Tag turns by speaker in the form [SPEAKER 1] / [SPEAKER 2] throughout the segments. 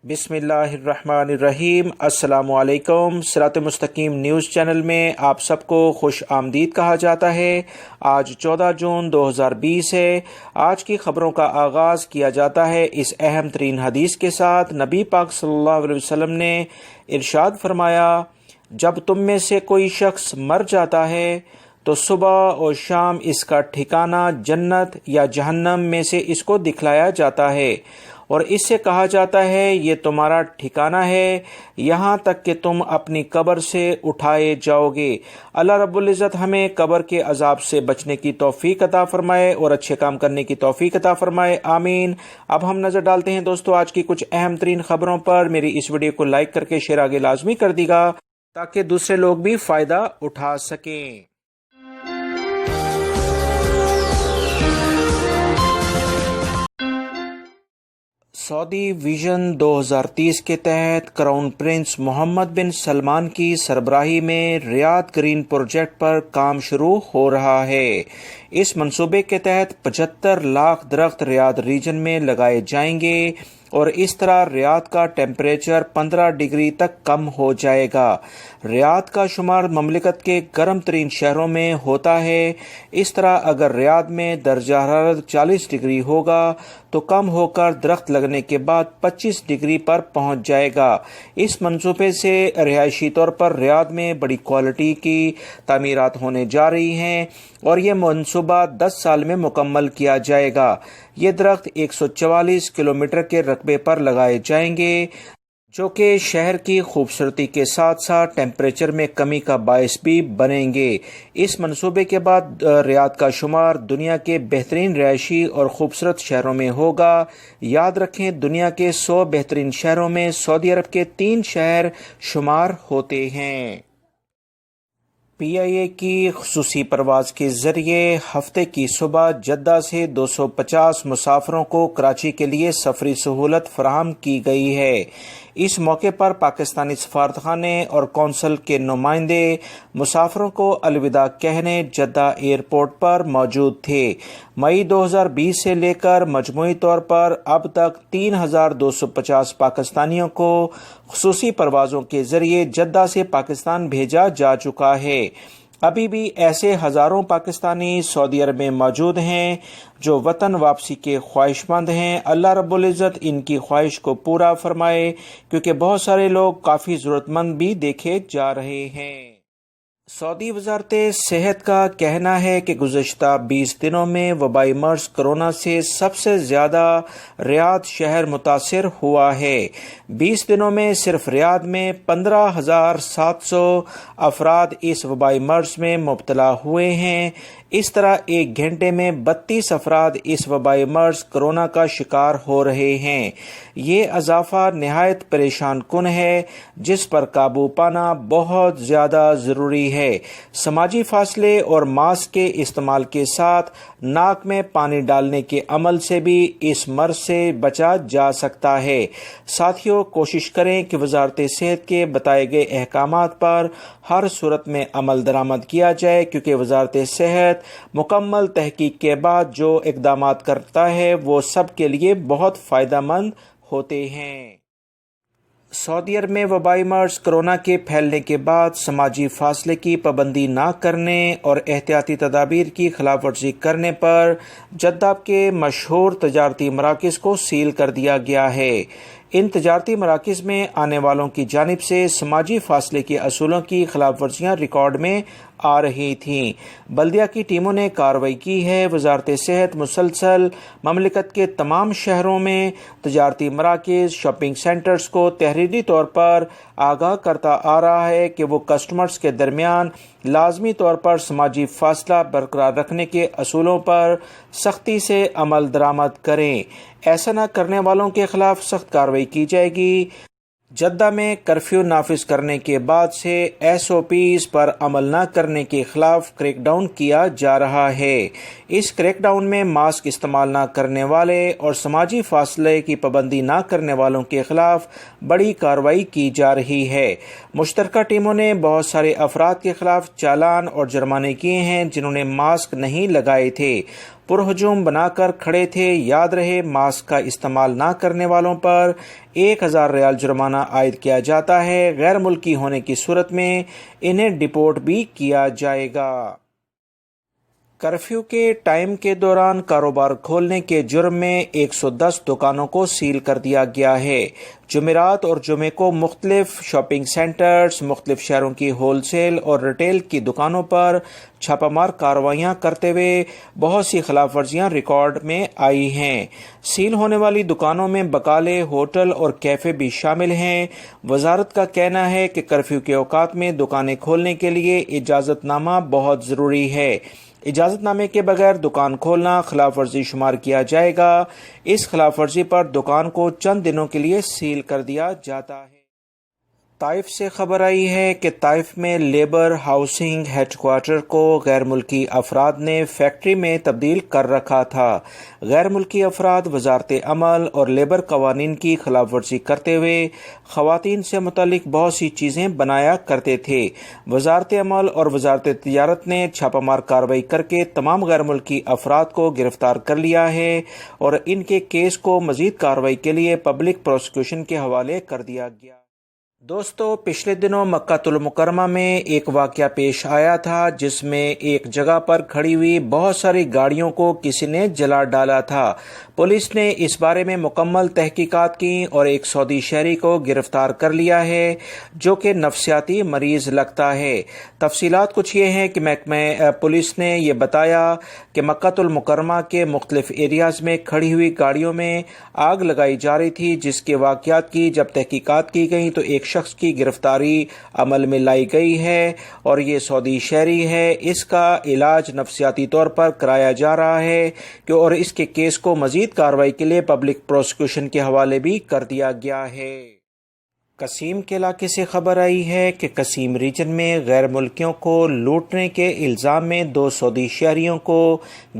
[SPEAKER 1] بسم اللہ الرحمن الرحیم۔ السلام علیکم۔ صراط مستقیم نیوز چینل میں آپ سب کو خوش آمدید کہا جاتا ہے۔ آج 14 جون 2020 ہے۔ آج کی خبروں کا آغاز کیا جاتا ہے اس اہم ترین حدیث کے ساتھ۔ نبی پاک صلی اللہ علیہ وسلم نے ارشاد فرمایا، جب تم میں سے کوئی شخص مر جاتا ہے تو صبح اور شام اس کا ٹھکانہ جنت یا جہنم میں سے اس کو دکھلایا جاتا ہے، اور اس سے کہا جاتا ہے یہ تمہارا ٹھکانہ ہے یہاں تک کہ تم اپنی قبر سے اٹھائے جاؤ گے۔ اللہ رب العزت ہمیں قبر کے عذاب سے بچنے کی توفیق عطا فرمائے اور اچھے کام کرنے کی توفیق عطا فرمائے، آمین۔ اب ہم نظر ڈالتے ہیں دوستو آج کی کچھ اہم ترین خبروں پر۔ میری اس ویڈیو کو لائک کر کے شیئر آگے لازمی کر دی گا تاکہ دوسرے لوگ بھی فائدہ اٹھا سکیں۔ سعودی ویژن 2030 کے تحت کراؤن پرنس محمد بن سلمان کی سربراہی میں ریاض گرین پروجیکٹ پر کام شروع ہو رہا ہے۔ اس منصوبے کے تحت 75 لاکھ درخت ریاض ریجن میں لگائے جائیں گے اور اس طرح ریاض کا ٹیمپریچر 15 ڈگری تک کم ہو جائے گا۔ ریاض کا شمار مملکت کے گرم ترین شہروں میں ہوتا ہے۔ اس طرح اگر ریاض میں درجہ حرارت 40 ڈگری ہوگا تو کم ہو کر درخت لگنے کے بعد 25 ڈگری پر پہنچ جائے گا۔ اس منصوبے سے رہائشی طور پر ریاض میں بڑی کوالٹی کی تعمیرات ہونے جا رہی ہیں اور یہ منصوبہ 10 سال میں مکمل کیا جائے گا۔ یہ درخت 144 کلومیٹر کے رقبے پر لگائے جائیں گے جو کہ شہر کی خوبصورتی کے ساتھ ساتھ ٹیمپریچر میں کمی کا باعث بھی بنیں گے۔ اس منصوبے کے بعد ریاض کا شمار دنیا کے بہترین رہائشی اور خوبصورت شہروں میں ہوگا۔ یاد رکھیں دنیا کے 100 بہترین شہروں میں سعودی عرب کے 3 شہر شمار ہوتے ہیں۔ PIA کی خصوصی پرواز کے ذریعے ہفتے کی صبح جدہ سے 250 مسافروں کو کراچی کے لیے سفری سہولت فراہم کی گئی ہے۔ اس موقع پر پاکستانی سفارتخانے اور کونسل کے نمائندے مسافروں کو الوداع کہنے جدہ ایئرپورٹ پر موجود تھے۔ مئی 2020 سے لے کر مجموعی طور پر اب تک 3250 پاکستانیوں کو خصوصی پروازوں کے ذریعے جدہ سے پاکستان بھیجا جا چکا ہے۔ ابھی بھی ایسے ہزاروں پاکستانی سعودی عرب میں موجود ہیں جو وطن واپسی کے خواہش مند ہیں۔ اللہ رب العزت ان کی خواہش کو پورا فرمائے کیونکہ بہت سارے لوگ کافی ضرورت مند بھی دیکھے جا رہے ہیں۔ سعودی وزارت صحت کا کہنا ہے کہ گزشتہ 20 دنوں میں وبائی مرض کرونا سے سب سے زیادہ ریاض شہر متاثر ہوا ہے۔ 20 دنوں میں صرف ریاض میں 15,700 افراد اس وبائی مرض میں مبتلا ہوئے ہیں۔ اس طرح ایک گھنٹے میں 32 افراد اس وبائی مرض کرونا کا شکار ہو رہے ہیں۔ یہ اضافہ نہایت پریشان کن ہے جس پر قابو پانا بہت زیادہ ضروری ہے۔ سماجی فاصلے اور ماسک کے استعمال کے ساتھ ناک میں پانی ڈالنے کے عمل سے بھی اس مرض سے بچا جا سکتا ہے۔ ساتھیوں کوشش کریں کہ وزارت صحت کے بتائے گئے احکامات پر ہر صورت میں عمل درآمد کیا جائے کیونکہ وزارت صحت مکمل تحقیق کے بعد جو اقدامات کرتا ہے وہ سب کے لیے بہت فائدہ مند ہوتے ہیں۔ سعودی عرب میں وبائی مرض کرونا کے پھیلنے کے بعد سماجی فاصلے کی پابندی نہ کرنے اور احتیاطی تدابیر کی خلاف ورزی کرنے پر جدہ کے مشہور تجارتی مراکز کو سیل کر دیا گیا ہے۔ ان تجارتی مراکز میں آنے والوں کی جانب سے سماجی فاصلے کے اصولوں کی خلاف ورزیاں ریکارڈ میں آ رہی تھیں۔ بلدیہ کی ٹیموں نے کارروائی کی ہے۔ وزارت صحت مسلسل مملکت کے تمام شہروں میں تجارتی مراکز، شاپنگ سینٹرز کو تحریری طور پر آگاہ کرتا آ رہا ہے کہ وہ کسٹمرز کے درمیان لازمی طور پر سماجی فاصلہ برقرار رکھنے کے اصولوں پر سختی سے عمل درآمد کریں۔ ایسا نہ کرنے والوں کے خلاف سخت کارروائی کی جائے گی۔ جدہ میں کرفیو نافذ کرنے کے بعد سے SOPs پر عمل نہ کرنے کے خلاف کریک ڈاؤن کیا جا رہا ہے۔ اس کریک ڈاؤن میں ماسک استعمال نہ کرنے والے اور سماجی فاصلے کی پابندی نہ کرنے والوں کے خلاف بڑی کارروائی کی جا رہی ہے۔ مشترکہ ٹیموں نے بہت سارے افراد کے خلاف چالان اور جرمانے کیے ہیں جنہوں نے ماسک نہیں لگائے تھے۔ پرہجوم بنا کر کھڑے تھے۔ یاد رہے، ماسک کا استعمال نہ کرنے والوں پر 1000 ریال جرمانہ عائد کیا جاتا ہے۔ غیر ملکی ہونے کی صورت میں انہیں ڈپورٹ بھی کیا جائے گا۔ کرفیو کے ٹائم کے دوران کاروبار کھولنے کے جرم میں 110 دکانوں کو سیل کر دیا گیا ہے۔ جمعرات اور جمعے کو مختلف شاپنگ سینٹرز، مختلف شہروں کی ہول سیل اور ریٹیل کی دکانوں پر چھاپہ مار کارروائیاں کرتے ہوئے بہت سی خلاف ورزیاں ریکارڈ میں آئی ہیں۔ سیل ہونے والی دکانوں میں بقالے، ہوٹل اور کیفے بھی شامل ہیں۔ وزارت کا کہنا ہے کہ کرفیو کے اوقات میں دکانیں کھولنے کے لیے اجازت نامہ بہت ضروری ہے۔ اجازت نامے کے بغیر دکان کھولنا خلاف ورزی شمار کیا جائے گا۔ اس خلاف ورزی پر دکان کو چند دنوں کے لیے سیل کر دیا جاتا ہے۔ طائف سے خبر آئی ہے کہ طائف میں لیبر ہاؤسنگ ہیڈ کوارٹر کو غیر ملکی افراد نے فیکٹری میں تبدیل کر رکھا تھا۔ غیر ملکی افراد وزارت عمل اور لیبر قوانین کی خلاف ورزی کرتے ہوئے خواتین سے متعلق بہت سی چیزیں بنایا کرتے تھے۔ وزارت عمل اور وزارت تجارت نے چھاپہ مار کارروائی کر کے تمام غیر ملکی افراد کو گرفتار کر لیا ہے اور ان کے کیس کو مزید کارروائی کے لیے پبلک پروسیکیوشن کے حوالے کر دیا گیا۔ دوستو، پچھلے دنوں مکہ المکرمہ میں ایک واقعہ پیش آیا تھا جس میں ایک جگہ پر کھڑی ہوئی بہت ساری گاڑیوں کو کسی نے جلا ڈالا تھا۔ پولیس نے اس بارے میں مکمل تحقیقات کی اور ایک سعودی شہری کو گرفتار کر لیا ہے جو کہ نفسیاتی مریض لگتا ہے۔ تفصیلات کچھ یہ ہیں کہ محکمہ پولیس نے یہ بتایا کہ مکہ المکرمہ کے مختلف ایریاز میں کھڑی ہوئی گاڑیوں میں آگ لگائی جا رہی تھی، جس کے واقعات کی جب تحقیقات کی گئی تو ایک شخص کی گرفتاری عمل میں لائی گئی ہے اور یہ سعودی شہری ہے۔ اس کا علاج نفسیاتی طور پر کرایا جا رہا ہے اور اس کے کیس کو مزید کارروائی کے لیے پبلک پروسیکیوشن کے حوالے بھی کر دیا گیا ہے۔ قصیم کے علاقے سے خبر آئی ہے کہ قصیم ریجن میں غیر ملکیوں کو لوٹنے کے الزام میں 2 سعودی شہریوں کو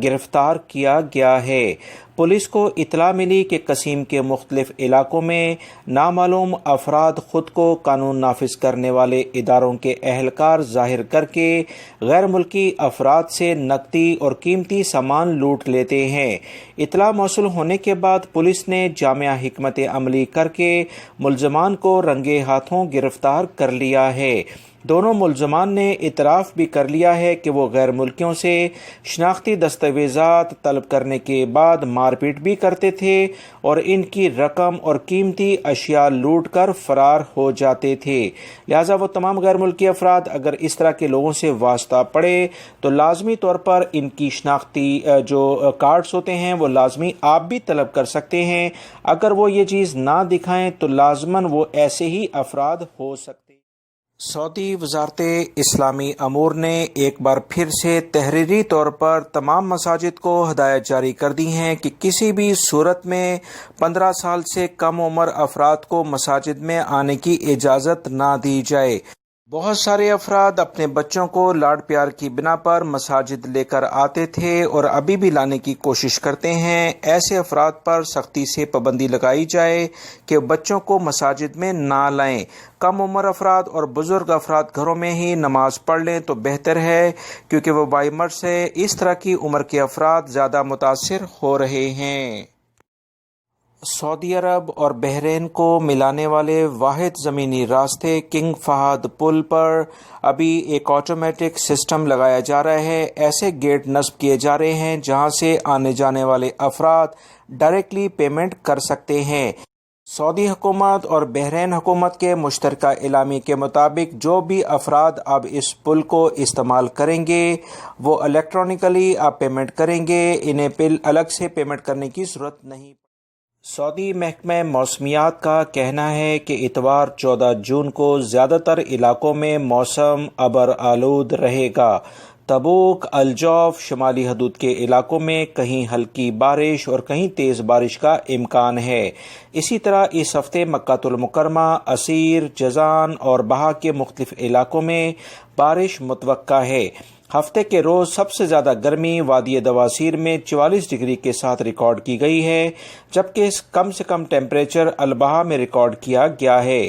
[SPEAKER 1] گرفتار کیا گیا ہے۔ پولیس کو اطلاع ملی کہ قصیم کے مختلف علاقوں میں نامعلوم افراد خود کو قانون نافذ کرنے والے اداروں کے اہلکار ظاہر کر کے غیر ملکی افراد سے نقدی اور قیمتی سامان لوٹ لیتے ہیں۔ اطلاع موصول ہونے کے بعد پولیس نے جامع حکمت عملی کر کے ملزمان کو رنگے ہاتھوں گرفتار کر لیا ہے۔ دونوں ملزمان نے اعتراف بھی کر لیا ہے کہ وہ غیر ملکیوں سے شناختی دستاویزات طلب کرنے کے بعد مار پیٹ بھی کرتے تھے اور ان کی رقم اور قیمتی اشیاء لوٹ کر فرار ہو جاتے تھے۔ لہٰذا وہ تمام غیر ملکی افراد اگر اس طرح کے لوگوں سے واسطہ پڑے تو لازمی طور پر ان کی شناختی جو کارڈز ہوتے ہیں وہ لازمی آپ بھی طلب کر سکتے ہیں۔ اگر وہ یہ چیز نہ دکھائیں تو لازماً وہ ایسے ہی افراد ہو سکتے ہیں۔ سعودی وزارت اسلامی امور نے ایک بار پھر سے تحریری طور پر تمام مساجد کو ہدایت جاری کر دی ہیں کہ کسی بھی صورت میں 15 سال سے کم عمر افراد کو مساجد میں آنے کی اجازت نہ دی جائے۔ بہت سارے افراد اپنے بچوں کو لاڈ پیار کی بنا پر مساجد لے کر آتے تھے اور ابھی بھی لانے کی کوشش کرتے ہیں۔ ایسے افراد پر سختی سے پابندی لگائی جائے کہ بچوں کو مساجد میں نہ لائیں۔ کم عمر افراد اور بزرگ افراد گھروں میں ہی نماز پڑھ لیں تو بہتر ہے، کیونکہ وبائی مرض سے اس طرح کی عمر کے افراد زیادہ متاثر ہو رہے ہیں۔ سعودی عرب اور بحرین کو ملانے والے واحد زمینی راستے کنگ فہد پل پر ابھی ایک آٹومیٹک سسٹم لگایا جا رہا ہے۔ ایسے گیٹ نصب کیے جا رہے ہیں جہاں سے آنے جانے والے افراد ڈائریکٹلی پیمنٹ کر سکتے ہیں۔ سعودی حکومت اور بحرین حکومت کے مشترکہ اعلامیے کے مطابق جو بھی افراد اب اس پل کو استعمال کریں گے وہ الیکٹرانکلی اب پیمنٹ کریں گے، انہیں پل الگ سے پیمنٹ کرنے کی ضرورت نہیں۔ سعودی محکمہ موسمیات کا کہنا ہے کہ اتوار 14 جون کو زیادہ تر علاقوں میں موسم ابر آلود رہے گا۔ تبوک، الجوف، شمالی حدود کے علاقوں میں کہیں ہلکی بارش اور کہیں تیز بارش کا امکان ہے۔ اسی طرح اس ہفتے مکہ المکرمہ، عسیر، جازان اور بہا کے مختلف علاقوں میں بارش متوقع ہے۔ ہفتے کے روز سب سے زیادہ گرمی وادی دواسیر میں 44 ڈگری کے ساتھ ریکارڈ کی گئی ہے، جبکہ کم سے کم ٹیمپریچر البہا میں ریکارڈ کیا گیا ہے۔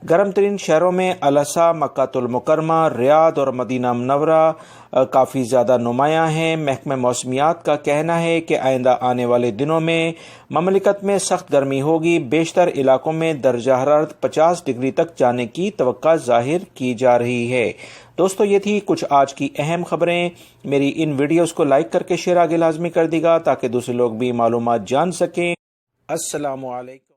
[SPEAKER 1] گرم ترین شہروں میں الاحسا، مکہ المکرمہ، ریاض اور مدینہ منورہ کافی زیادہ نمایاں ہیں۔ محکمہ موسمیات کا کہنا ہے کہ آئندہ آنے والے دنوں میں مملکت میں سخت گرمی ہوگی۔ بیشتر علاقوں میں درجہ حرارت 50 ڈگری تک جانے کی توقع ظاہر کی جا رہی ہے۔ دوستو، یہ تھی کچھ آج کی اہم خبریں۔ میری ان ویڈیوز کو لائک کر کے شیئر آگے لازمی کر دیگا تاکہ دوسرے لوگ بھی معلومات جان سکیں۔ السلام علیکم۔